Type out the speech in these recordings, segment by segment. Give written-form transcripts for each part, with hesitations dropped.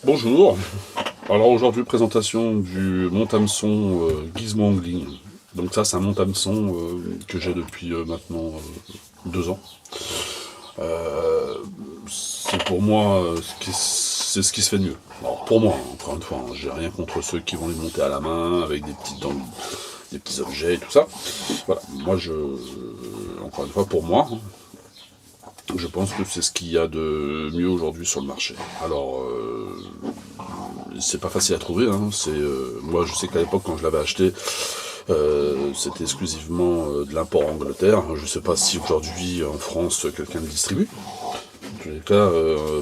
Bonjour, alors aujourd'hui présentation du monte-hameçon Gizmo Angling. Donc ça c'est un monte-hameçon que j'ai depuis maintenant 2 ans. C'est pour moi c'est ce qui se fait de mieux. Alors pour moi, encore une fois, hein, j'ai rien contre ceux qui vont les monter à la main avec des petits objets et tout ça. Voilà, moi encore une fois pour moi, je pense que c'est ce qu'il y a de mieux aujourd'hui sur le marché. Alors c'est pas facile à trouver. Hein. Moi, je sais qu'à l'époque, quand je l'avais acheté, c'était exclusivement de l'import en Angleterre. Je sais pas si aujourd'hui, en France, quelqu'un le distribue. En tous les cas,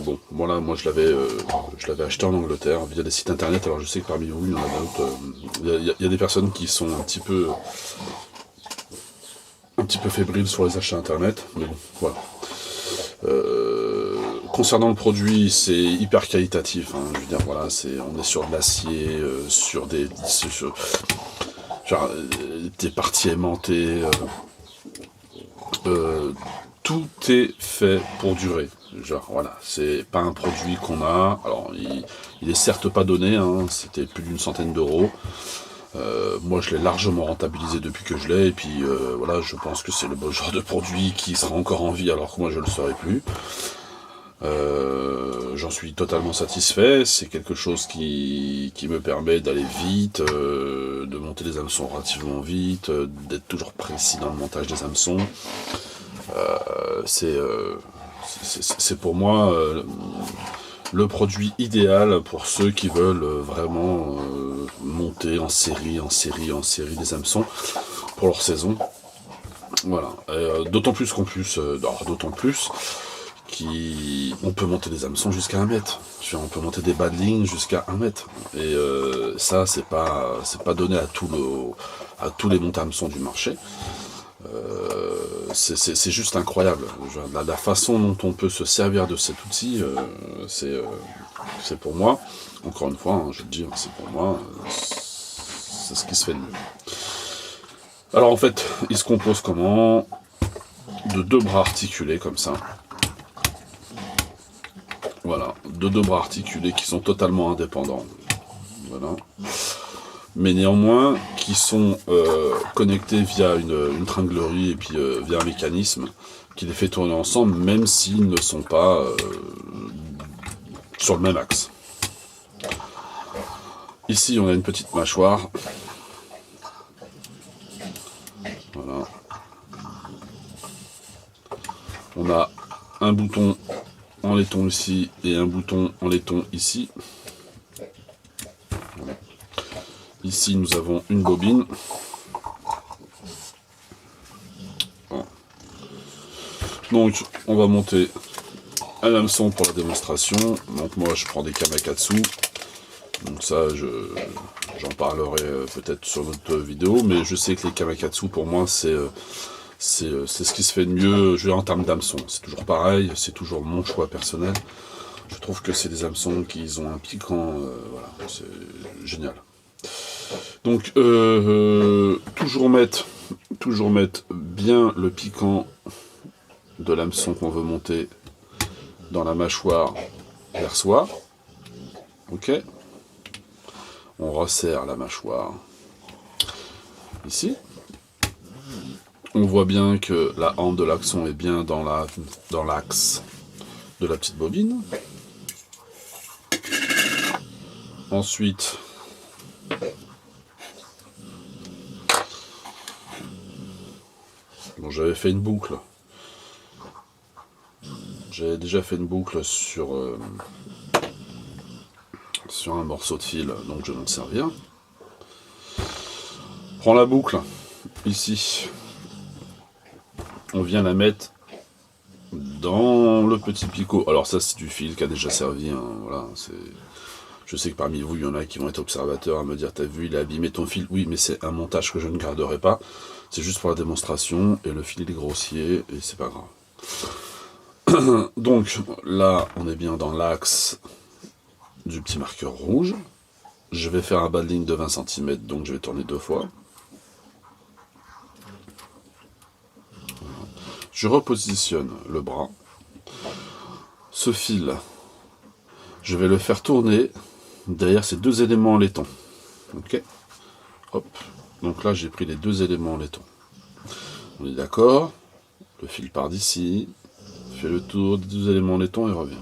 bon, voilà, moi, je l'avais acheté en Angleterre via des sites internet. Alors, je sais que parmi vous, il y en a d'autres. Il y a des personnes qui sont un petit peu fébriles sur les achats internet. Mais bon, voilà. Concernant le produit, c'est hyper qualitatif. Hein, je veux dire, voilà, on est sur de l'acier, des parties aimantées. Tout est fait pour durer. Genre, voilà, c'est pas un produit qu'on a. Alors, il est certes pas donné. Hein, c'était plus d'une centaine d'euros. Moi, je l'ai largement rentabilisé depuis que je l'ai. Et puis, voilà, je pense que c'est le bon genre de produit qui sera encore en vie alors que moi, je le serai plus. J'en suis totalement satisfait, c'est quelque chose qui me permet d'aller vite, de monter les hameçons relativement vite, d'être toujours précis dans le montage des hameçons. C'est pour moi le produit idéal pour ceux qui veulent vraiment monter en série, en série, en série des hameçons pour leur saison. Voilà. D'autant plus on peut monter des hameçons jusqu'à 1 mètre. On peut monter des badlings jusqu'à 1 mètre. Et ça, c'est pas donné à tous les monte-hameçons du marché. C'est juste incroyable. La façon dont on peut se servir de cet outil, c'est pour moi, encore une fois, hein, je veux dire, c'est pour moi, c'est ce qui se fait de mieux. Alors en fait, il se compose comment? De 2 bras articulés comme ça. Voilà, de 2 bras articulés qui sont totalement indépendants. Voilà. Mais néanmoins, qui sont connectés via une tringlerie et puis via un mécanisme qui les fait tourner ensemble, même s'ils ne sont pas sur le même axe. Ici, on a une petite mâchoire. Voilà. On a un bouton en laiton ici et un bouton en laiton ici. Voilà. Ici, nous avons une bobine. Voilà. Donc, on va monter un hameçon pour la démonstration. Donc, moi, je prends des Kamakatsu. Donc, ça, j'en parlerai peut-être sur notre vidéo. Mais je sais que les Kamakatsu, pour moi, c'est ce qui se fait de mieux, je vais en termes d'hameçon. C'est toujours pareil, c'est toujours mon choix personnel. Je trouve que c'est des hameçons qui ont un piquant, voilà, c'est génial. Donc, toujours mettre bien le piquant de l'hameçon qu'on veut monter dans la mâchoire vers soi. Ok. On resserre la mâchoire ici. On voit bien que la hampe de l'hameçon est bien dans l'axe de la petite bobine. Ensuite, bon, j'avais fait une boucle. J'avais déjà fait une boucle sur un morceau de fil, donc je vais m'en servir. Prends la boucle, ici. On vient la mettre dans le petit picot. Alors ça, c'est du fil qui a déjà servi. Hein, voilà, je sais que parmi vous, il y en a qui vont être observateurs à me dire, t'as vu, il a abîmé ton fil. Oui, mais c'est un montage que je ne garderai pas. C'est juste pour la démonstration. Et le fil, il est grossier, et c'est pas grave. Donc, là, on est bien dans l'axe du petit marqueur rouge. Je vais faire un badling de 20 cm, donc je vais tourner 2 fois. Je repositionne le bras. Ce fil, je vais le faire tourner derrière ces deux éléments en laiton. Ok. Hop. Donc là, j'ai pris les deux éléments en laiton. On est d'accord. Le fil part d'ici, fait le tour des deux éléments en laiton et revient.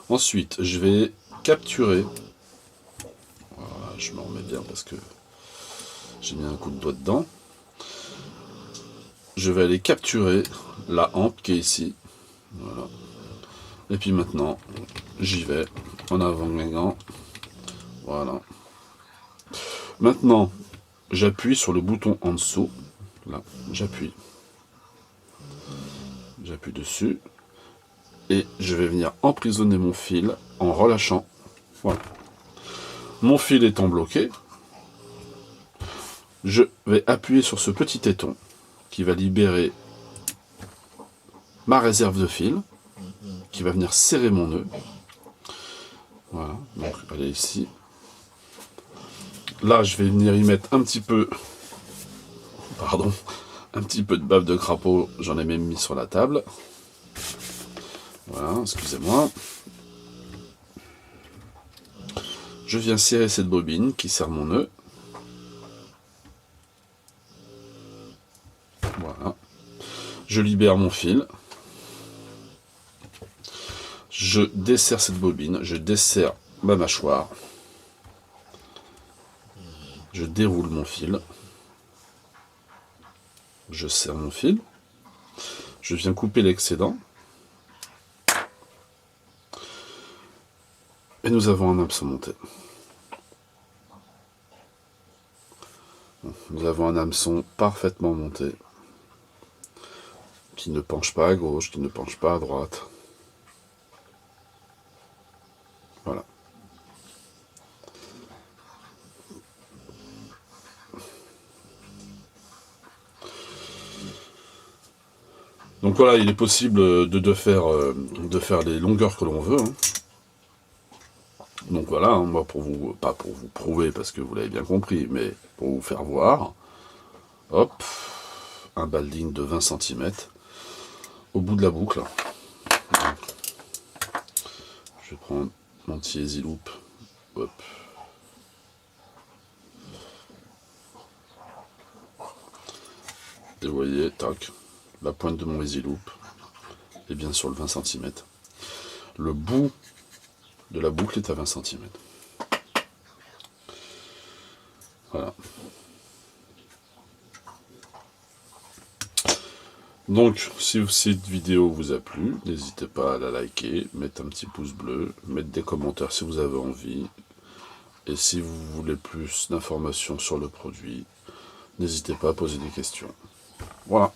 Ensuite, je vais capturer. Voilà, je me remets bien parce que j'ai mis un coup de doigt dedans. Je vais aller capturer la hampe qui est ici. Voilà. Et puis maintenant, j'y vais en avant-gagnant. Voilà. Maintenant, j'appuie sur le bouton en dessous. Là, j'appuie. J'appuie dessus. Et je vais venir emprisonner mon fil en relâchant. Voilà. Mon fil étant bloqué, je vais appuyer sur ce petit téton qui va libérer ma réserve de fil, qui va venir serrer mon nœud. Voilà, donc elle est ici. Là, je vais venir y mettre un petit peu, pardon, un petit peu de bave de crapaud, j'en ai même mis sur la table. Voilà, excusez-moi. Je viens serrer cette bobine qui serre mon nœud. Voilà. Je libère mon fil. Je desserre cette bobine, je desserre ma mâchoire. Je déroule mon fil. Je serre mon fil. Je viens couper l'excédent. Et nous avons un hameçon monté. Nous avons un hameçon parfaitement monté, qui ne penche pas à gauche, qui ne penche pas à droite. Voilà. Donc voilà, il est possible de faire les longueurs que l'on veut. Hein. Donc voilà, hein, moi pour vous, pas pour vous prouver parce que vous l'avez bien compris, mais pour vous faire voir, hop, un balding de 20 cm au bout de la boucle. Donc, je vais prendre mon petit easy loop, hop. Et vous voyez, tac, la pointe de mon easy loop est bien sur le 20 cm. Le bout de la boucle est à 20 cm. Voilà. Donc, si cette vidéo vous a plu, n'hésitez pas à la liker, mettre un petit pouce bleu, mettre des commentaires si vous avez envie. Et si vous voulez plus d'informations sur le produit, n'hésitez pas à poser des questions. Voilà.